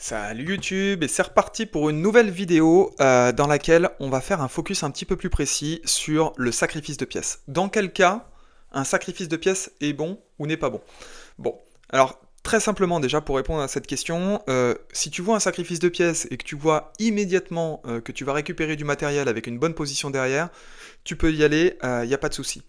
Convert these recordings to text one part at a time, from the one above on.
Salut YouTube, et c'est reparti pour une nouvelle vidéo dans laquelle on va faire un focus un petit peu plus précis sur le sacrifice de pièces. Dans quel cas un sacrifice de pièces est bon ou n'est pas bon? Bon, alors très simplement déjà pour répondre à cette question, si tu vois un sacrifice de pièces et que tu vois immédiatement que tu vas récupérer du matériel avec une bonne position derrière, tu peux y aller, il n'y a pas de souci.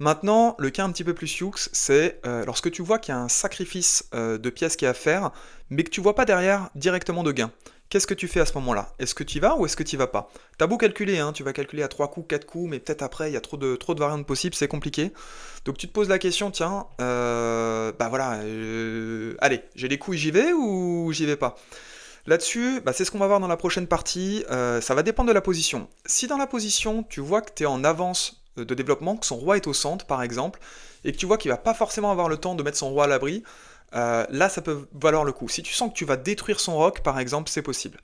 Maintenant, le cas un petit peu plus sioux, c'est lorsque tu vois qu'il y a un sacrifice de pièces qui est à faire, mais que tu vois pas derrière directement de gain. Qu'est-ce que tu fais à ce moment-là? Est-ce que tu y vas ou est-ce que tu y vas pas? T'as beau calculer, hein, tu vas calculer à 3 coups, 4 coups, mais peut-être après il y a trop de variantes possibles, c'est compliqué. Donc tu te poses la question, tiens, bah voilà, allez, j'ai les couilles, j'y vais ou j'y vais pas? Là-dessus, bah, c'est ce qu'on va voir dans la prochaine partie. Ça va dépendre de la position. Si dans la position, tu vois que tu es en avance de développement, que son roi est au centre par exemple, et que tu vois qu'il va pas forcément avoir le temps de mettre son roi à l'abri, là ça peut valoir le coup. Si tu sens que tu vas détruire son roc par exemple, c'est possible.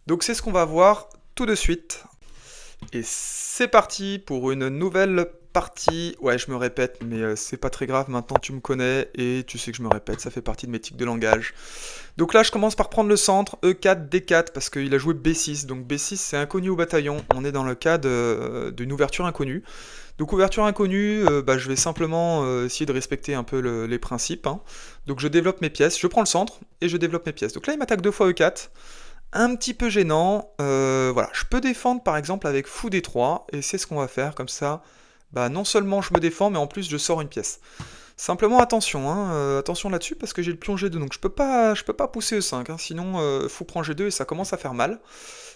Donc c'est ce qu'on va voir tout de suite. Et c'est parti pour une nouvelle partie. Ouais, je me répète, mais c'est pas très grave, maintenant tu me connais et tu sais que je me répète, ça fait partie de mes tics de langage. Donc là, je commence par prendre le centre, E4, D4, parce qu'il a joué B6. Donc B6, c'est inconnu au bataillon. On est dans le cas d'une ouverture inconnue. Donc ouverture inconnue, bah, je vais simplement essayer de respecter un peu les principes, hein. Donc je développe mes pièces, je prends le centre et je développe mes pièces. Donc là, il m'attaque deux fois E4. Un petit peu gênant. Voilà, je peux défendre par exemple avec fou D3, et c'est ce qu'on va faire, comme ça, bah, non seulement je me défends, mais en plus je sors une pièce. Simplement attention, hein, attention là-dessus parce que j'ai le pion G2, donc je peux pas pousser E5, hein, sinon fou prend G2 et ça commence à faire mal.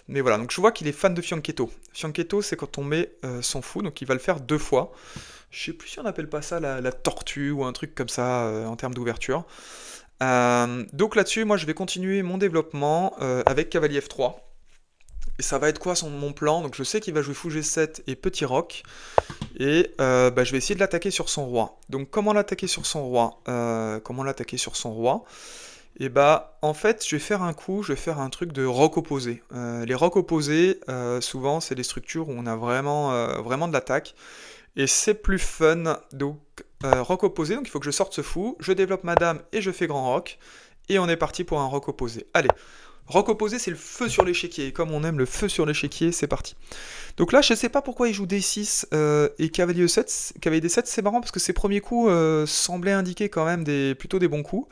Mais voilà, donc je vois qu'il est fan de Fianchetto. Fianchetto, c'est quand on met son fou, donc il va le faire deux fois. Je sais plus si on appelle pas ça la tortue ou un truc comme ça en termes d'ouverture. Donc là-dessus, moi je vais continuer mon développement avec cavalier F3. Et ça va être quoi mon plan? Donc je sais qu'il va jouer fou G7 et petit roc. Et bah, je vais essayer de l'attaquer sur son roi. Donc comment l'attaquer sur son roi? Et bah en fait je vais faire un coup, je vais faire un truc de roc opposé. Les rocs opposés, souvent c'est des structures où on a vraiment de l'attaque. Et c'est plus fun. Donc roc opposé, donc il faut que je sorte ce fou, je développe ma dame et je fais grand roc. Et on est parti pour un roc opposé. Allez, roc opposé c'est le feu sur l'échiquier. Comme on aime le feu sur l'échiquier, c'est parti. Donc là, je sais pas pourquoi il joue D6 et cavalier E7, cavalier D7, c'est marrant parce que ses premiers coups semblaient indiquer quand même plutôt des bons coups.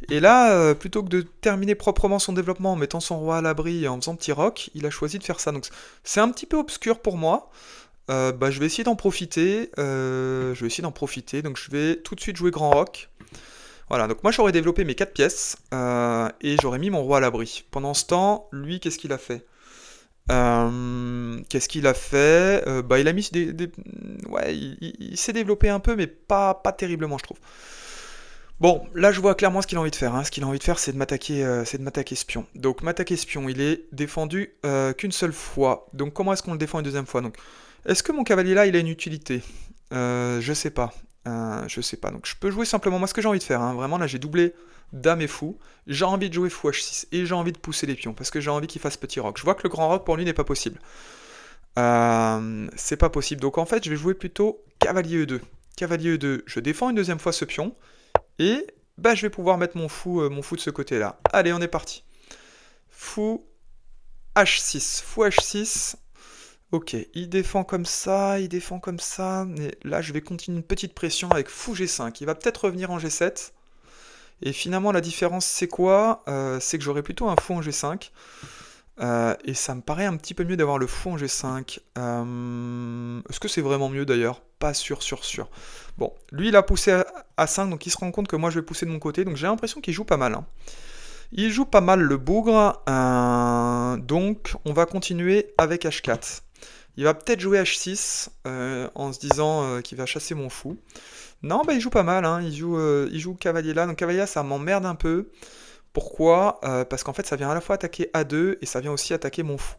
Et là, plutôt que de terminer proprement son développement en mettant son roi à l'abri et en faisant petit roc, il a choisi de faire ça. Donc c'est un petit peu obscur pour moi. Bah, je vais essayer d'en profiter. Donc je vais tout de suite jouer grand roc. Voilà, donc moi j'aurais développé mes 4 pièces et j'aurais mis mon roi à l'abri. Pendant ce temps, lui, qu'est-ce qu'il a fait? Qu'est-ce qu'il a fait? Bah, il a mis ouais, il s'est développé un peu, mais pas terriblement, je trouve. Bon, là, je vois clairement ce qu'il a envie de faire, hein. Ce qu'il a envie de faire, c'est de m'attaquer espion. Donc, m'attaquer espion, il est défendu qu'une seule fois. Donc, comment est-ce qu'on le défend une deuxième fois? Donc, est-ce que mon cavalier là, il a une utilité? Je sais pas. Je sais pas. Donc, je peux jouer simplement moi ce que j'ai envie de faire, hein. Vraiment, là, j'ai doublé dame et fou. J'ai envie de jouer fou H6 et j'ai envie de pousser les pions parce que j'ai envie qu'il fasse petit roc. Je vois que le grand roc pour lui n'est pas possible. C'est pas possible. Donc, en fait, je vais jouer plutôt cavalier E2. Cavalier E2, je défends une deuxième fois ce pion. Et bah, je vais pouvoir mettre mon fou de ce côté-là. Allez, on est parti. Fou H6. Fou H6. Ok, il défend comme ça, il défend comme ça. Mais là, je vais continuer une petite pression avec fou G5. Il va peut-être revenir en G7. Et finalement, la différence, c'est quoi? C'est que j'aurais plutôt un fou en G5. Et ça me paraît un petit peu mieux d'avoir le fou en G5. Est-ce que c'est vraiment mieux d'ailleurs? Pas sûr. Bon, lui il a poussé à 5, donc il se rend compte que moi je vais pousser de mon côté, donc j'ai l'impression qu'il joue pas mal, hein. Il joue pas mal le bougre, donc on va continuer avec H4. Il va peut-être jouer H6 en se disant qu'il va chasser mon fou. Non, bah il joue pas mal, hein. Il joue cavalier là, donc cavalier là ça m'emmerde un peu. Pourquoi? Parce qu'en fait, ça vient à la fois attaquer A2 et ça vient aussi attaquer mon fou.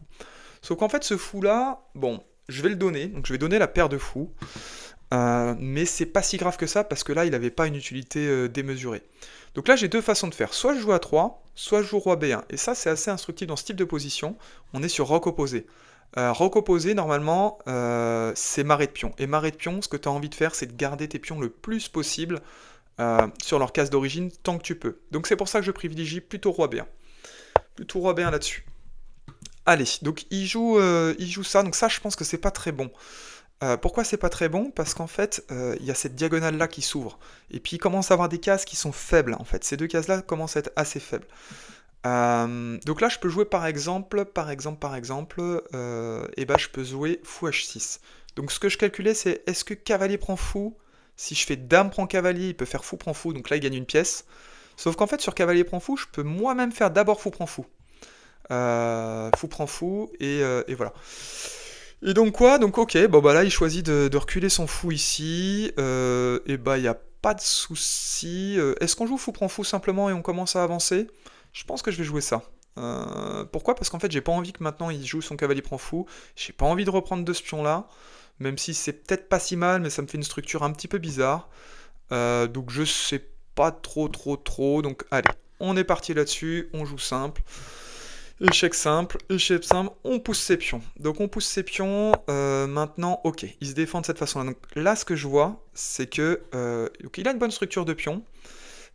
Sauf qu'en fait, ce fou-là, bon, je vais le donner. Donc je vais donner la paire de fous. Mais c'est pas si grave que ça parce que là, il n'avait pas une utilité démesurée. Donc là, j'ai deux façons de faire. Soit je joue à 3, soit je joue roi B1. Et ça, c'est assez instructif dans ce type de position. On est sur roc opposé. Roc opposé, normalement, c'est marée de pion. Et marée de pion, ce que tu as envie de faire, c'est de garder tes pions le plus possible sur leur case d'origine tant que tu peux. Donc c'est pour ça que je privilégie plutôt roi B1. Plutôt roi B1 là-dessus. Allez, donc il joue ça, donc ça je pense que c'est pas très bon. Pourquoi c'est pas très bon? Parce qu'en fait, il y a cette diagonale-là qui s'ouvre. Et puis il commence à avoir des cases qui sont faibles, en fait. Ces deux cases-là commencent à être assez faibles. Donc là, je peux jouer et ben je peux jouer fou H6. Donc ce que je calculais, c'est est-ce que cavalier prend fou? Si je fais dame prend cavalier, il peut faire fou prend fou, donc là il gagne une pièce. Sauf qu'en fait, sur cavalier prend fou, je peux moi-même faire d'abord fou prend fou. Fou prend fou, et voilà. Et donc quoi? Donc ok, bon bah là il choisit de reculer son fou ici, et bah il n'y a pas de souci. Est-ce qu'on joue fou prend fou simplement et on commence à avancer? Je pense que je vais jouer ça. Pourquoi? Parce qu'en fait j'ai pas envie que maintenant il joue son cavalier prend fou, j'ai pas envie de reprendre de ce pion là, même si c'est peut-être pas si mal, mais ça me fait une structure un petit peu bizarre. Donc je sais pas trop, donc allez, on est parti là-dessus, on joue simple. Échec simple, on pousse ses pions. Donc on pousse ses pions, maintenant, ok, il se défend de cette façon-là. Donc là, ce que je vois, c'est que donc, il a une bonne structure de pion,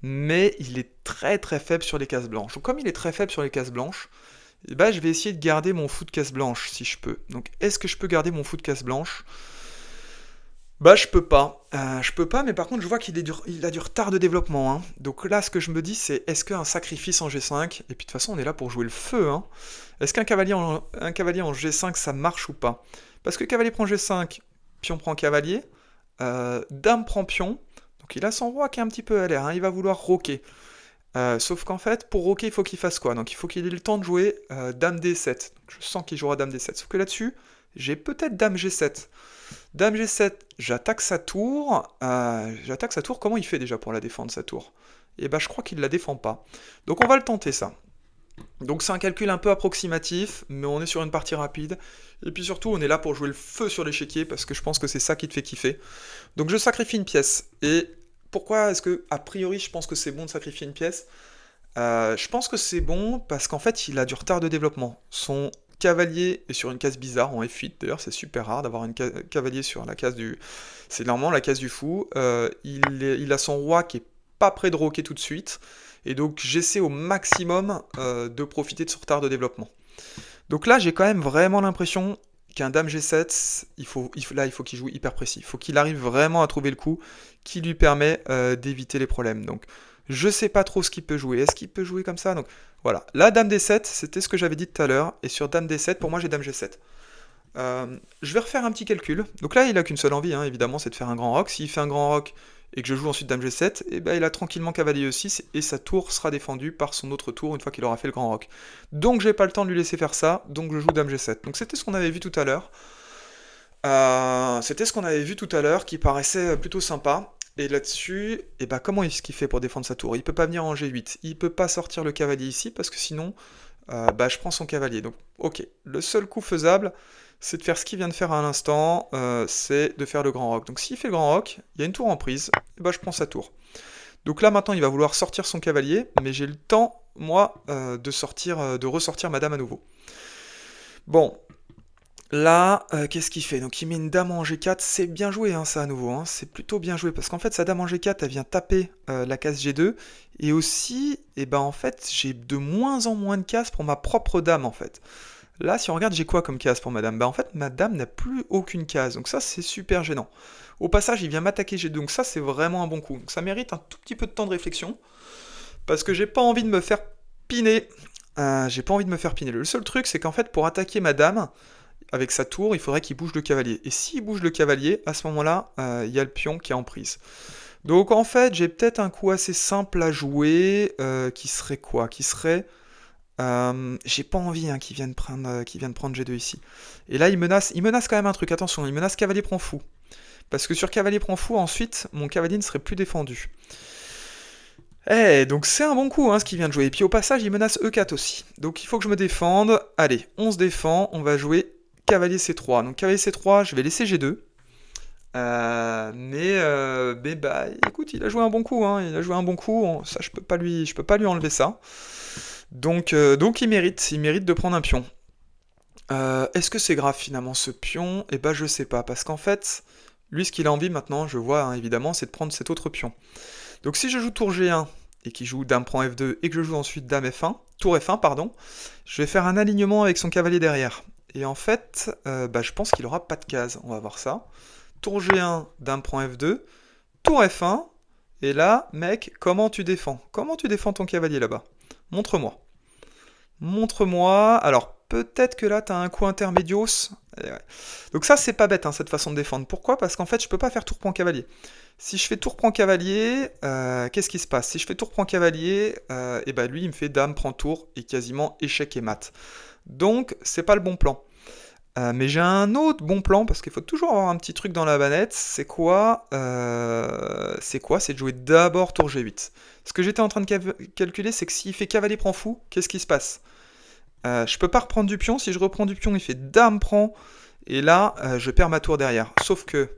mais il est très faible sur les cases blanches. Donc comme il est très faible sur les cases blanches, eh ben, je vais essayer de garder mon fou de case blanche, si je peux. Donc est-ce que je peux garder mon fou de case blanche? Bah je peux pas. Je peux pas, mais par contre je vois il a du retard de développement, hein. Donc là ce que je me dis c'est est-ce qu'un sacrifice en G5, et puis de toute façon on est là pour jouer le feu, hein. Est-ce qu'un un cavalier en G5 ça marche ou pas? Parce que cavalier prend G5, pion prend cavalier, dame prend pion, donc il a son roi qui est un petit peu à l'air, hein. Il va vouloir roquer. Sauf qu'en fait pour roquer il faut qu'il fasse quoi? Donc il faut qu'il ait le temps de jouer dame D7. Donc, je sens qu'il jouera dame D7. Sauf que là-dessus j'ai peut-être dame G7. Dame G7, j'attaque sa tour. Comment il fait déjà pour la défendre, sa tour? Et bah je crois qu'il la défend pas. Donc on va le tenter ça. Donc c'est un calcul un peu approximatif, mais on est sur une partie rapide. Et puis surtout, on est là pour jouer le feu sur l'échiquier, parce que je pense que c'est ça qui te fait kiffer. Donc je sacrifie une pièce. Et pourquoi est-ce que, a priori, je pense que c'est bon de sacrifier une pièce? Je pense que c'est bon parce qu'en fait, il a du retard de développement. Son cavalier est sur une case bizarre en F8, d'ailleurs, c'est super rare d'avoir un cavalier sur la case du... C'est normalement la case du fou. Il a son roi qui est pas prêt de roquer tout de suite, et donc j'essaie au maximum de profiter de ce retard de développement. Donc là, j'ai quand même vraiment l'impression qu'un dame G7, il faut qu'il joue hyper précis. Il faut qu'il arrive vraiment à trouver le coup qui lui permet d'éviter les problèmes. Donc je sais pas trop ce qu'il peut jouer. Est-ce qu'il peut jouer comme ça? Donc voilà. Là, dame D7, c'était ce que j'avais dit tout à l'heure. Et sur dame D7, pour moi, j'ai dame G7. Je vais refaire un petit calcul. Donc là, il a qu'une seule envie, hein, évidemment, c'est de faire un grand roc. S'il fait un grand roc et que je joue ensuite dame G7, et ben il a tranquillement cavalier E6 et sa tour sera défendue par son autre tour une fois qu'il aura fait le grand roc. Donc j'ai pas le temps de lui laisser faire ça, donc je joue dame G7. Donc c'était ce qu'on avait vu tout à l'heure. Qui paraissait plutôt sympa. Et là-dessus, et bah comment est-ce qu'il fait pour défendre sa tour? Il peut pas venir en G8, il peut pas sortir le cavalier ici parce que sinon, bah je prends son cavalier. Donc ok, le seul coup faisable, c'est de faire ce qu'il vient de faire à l'instant, c'est de faire le grand roc. Donc s'il fait le grand roc, il y a une tour en prise, et bah je prends sa tour. Donc là maintenant il va vouloir sortir son cavalier, mais j'ai le temps, moi, de ressortir ma dame à nouveau. Bon, là, qu'est-ce qu'il fait? Donc il met une dame en G4, c'est bien joué hein, ça à nouveau, hein. C'est plutôt bien joué, parce qu'en fait sa dame en G4, elle vient taper la case G2, et aussi, et ben en fait, j'ai de moins en moins de cases pour ma propre dame en fait. Là, si on regarde, j'ai quoi comme case pour ma dame? Bah en fait, ma dame n'a plus aucune case, donc ça c'est super gênant. Au passage, il vient m'attaquer G2, donc ça c'est vraiment un bon coup. Donc ça mérite un tout petit peu de temps de réflexion, parce que j'ai pas envie de me faire piner. J'ai pas envie de me faire piner. Le seul truc, c'est qu'en fait, pour attaquer ma dame, avec sa tour, il faudrait qu'il bouge le cavalier. Et s'il bouge le cavalier, à ce moment-là, il y a le pion qui est en prise. Donc en fait, j'ai peut-être un coup assez simple à jouer, qui serait quoi? Qui serait... j'ai pas envie hein, qu'il vienne prendre G2 ici. Et là, il menace quand même un truc, attention, il menace cavalier prend fou. Parce que sur cavalier prend fou, ensuite, mon cavalier ne serait plus défendu. Eh, donc c'est un bon coup hein, ce qu'il vient de jouer. Et puis au passage, il menace E4 aussi. Donc il faut que je me défende. Allez, on se défend, on va jouer cavalier C3. Donc cavalier C3, je vais laisser G2. Mais bah, écoute, il a joué un bon coup. Hein, il a joué un bon coup. Ça, je peux pas lui enlever ça. Donc il mérite de prendre un pion. Est-ce que c'est grave finalement ce pion? Eh bah je sais pas, parce qu'en fait, lui ce qu'il a envie maintenant, je vois hein, évidemment, c'est de prendre cet autre pion. Donc si je joue tour G1 et qui joue dame prend F2 et que je joue ensuite dame F1, tour F1 pardon, je vais faire un alignement avec son cavalier derrière. Et en fait, je pense qu'il aura pas de case, on va voir ça. Tour G1, dame prend F2, tour F1, et là, mec, comment tu défends? Comment tu défends ton cavalier là-bas? Montre-moi. Montre-moi. Alors, peut-être que là, tu as un coup intermédios. Ouais. Donc ça, c'est pas bête, hein, cette façon de défendre. Pourquoi? Parce qu'en fait, je peux pas faire tour prend cavalier. Si je fais tour prend cavalier, qu'est-ce qui se passe? Si je fais tour prend cavalier, et ben lui, il me fait dame prend tour et quasiment échec et mat. Donc, c'est pas le bon plan. Mais j'ai un autre bon plan, parce qu'il faut toujours avoir un petit truc dans la manette. C'est quoi? C'est de jouer d'abord tour G8. Ce que j'étais en train de calculer, c'est que s'il fait cavalier prend fou, qu'est-ce qui se passe? Je peux pas reprendre du pion. Si je reprends du pion, il fait dame prend. Et là, je perds ma tour derrière. Sauf que,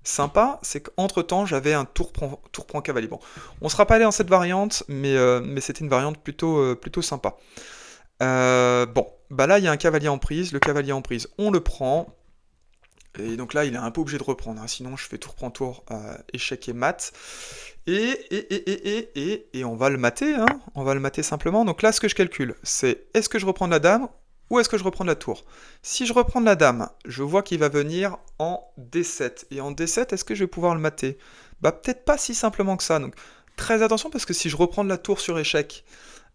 sympa, c'est qu'entre temps, j'avais un tour prend cavalier. Bon, on sera pas allé dans cette variante, mais c'était une variante plutôt sympa. Bon, bah là il y a un cavalier en prise, le cavalier en prise, on le prend, et donc là il est un peu obligé de reprendre, hein, sinon je fais tour prend tour, échec et mat, et on va le mater, hein, on va le mater simplement. Donc là ce que je calcule, c'est est-ce que je reprends de la dame, ou est-ce que je reprends de la tour? Si je reprends de la dame, je vois qu'il va venir en D7, et en D7, est-ce que je vais pouvoir le mater? Bah peut-être pas si simplement que ça, donc très attention, parce que si je reprends de la tour sur échec,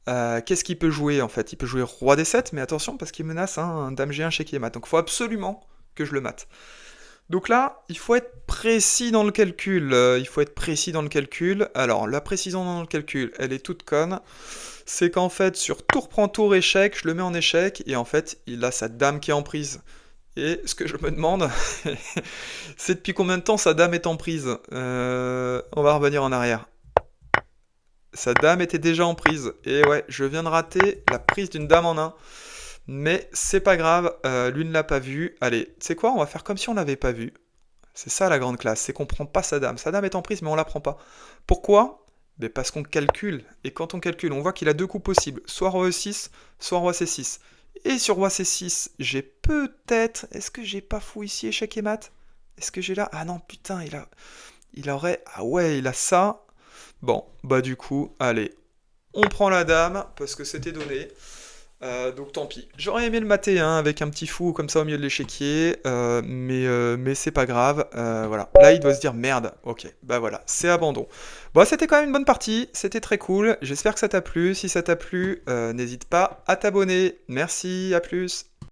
qu'est-ce qu'il peut jouer en fait? Il peut jouer roi D7, mais attention parce qu'il menace un dame G1 chez qui est mat. Donc il faut absolument que je le mate. Donc là, il faut être précis dans le calcul. Il faut être précis dans le calcul. Alors, la précision dans le calcul, elle est toute conne. C'est qu'en fait, sur tour prend tour échec, je le mets en échec, et en fait, il a sa dame qui est en prise. Et ce que je me demande, c'est depuis combien de temps sa dame est en prise? On va revenir en arrière. Sa dame était déjà en prise. Et ouais, je viens de rater la prise d'une dame en 1. Mais c'est pas grave, lui ne l'a pas vu. Allez, tu sais quoi, on va faire comme si on l'avait pas vu. C'est ça la grande classe, c'est qu'on prend pas sa dame. Sa dame est en prise, mais on la prend pas. Pourquoi? Mais parce qu'on calcule. Et quand on calcule, on voit qu'il a deux coups possibles. Soit roi E6, soit roi C6. Et sur roi C6, j'ai peut-être... Est-ce que j'ai pas fou ici, échec et mat? Est-ce que j'ai là... Ah non, putain, il aurait... Ah ouais, il a ça. Bon, bah du coup, allez, on prend la dame, parce que c'était donné. Donc tant pis. J'aurais aimé le mater, hein, avec un petit fou comme ça au milieu de l'échiquier, mais c'est pas grave. Voilà. Là, il doit se dire merde. Ok, bah voilà, c'est abandon. Bon, c'était quand même une bonne partie, c'était très cool. J'espère que ça t'a plu. Si ça t'a plu, n'hésite pas à t'abonner. Merci, à plus.